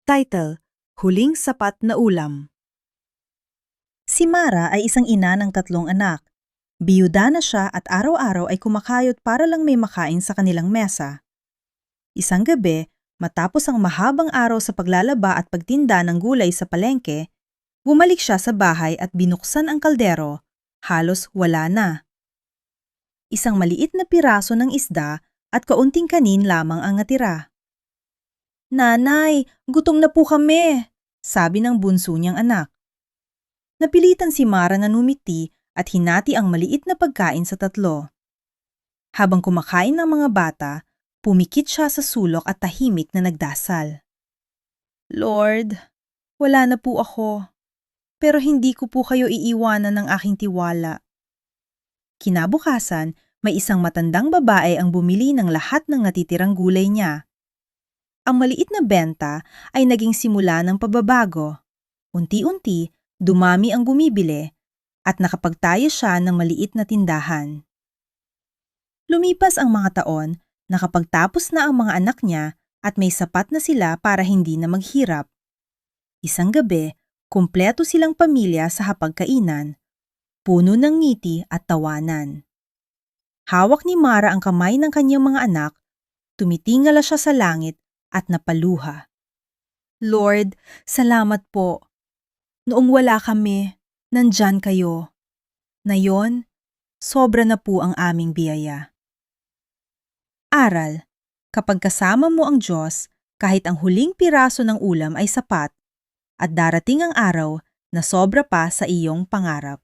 Title, Huling Sapat na Ulam. Si Mara ay isang ina ng 3 anak. Biyuda na siya at araw-araw ay kumakayod para lang may makain sa kanilang mesa. Isang gabi, matapos ang mahabang araw sa paglalaba at pagtinda ng gulay sa palengke, bumalik siya sa bahay at binuksan ang kaldero. Halos wala na. Isang maliit na piraso ng isda at kaunting kanin lamang ang natira. "Nanay, gutom na po kami," sabi ng bunso niyang anak. Napilitan si Mara na numiti at hinati ang maliit na pagkain sa 3. Habang kumakain ng mga bata, pumikit siya sa sulok at tahimik na nagdasal. "Lord, wala na po ako, pero hindi ko po kayo iiwanan ng aking tiwala." Kinabukasan, may isang matandang babae ang bumili ng lahat ng natitirang gulay niya. Ang maliit na benta ay naging simula ng pagbabago. Unti-unti, dumami ang bumibili at nakapagtayo siya ng maliit na tindahan. Lumipas ang mga taon, nakapagtapos na ang mga anak niya at may sapat na sila para hindi na maghirap. Isang gabi, kumpleto silang pamilya sa hapagkainan, puno ng ngiti at tawanan. Hawak ni Mara ang kamay ng kanyang mga anak, tumitingala siya sa langit at napaluha. "Lord, salamat po. Noong wala kami, nandyan kayo. Ngayon, sobra na po ang aming biyaya." Aral, kapag kasama mo ang Diyos, kahit ang huling piraso ng ulam ay sapat, at darating ang araw na sobra pa sa iyong pangarap.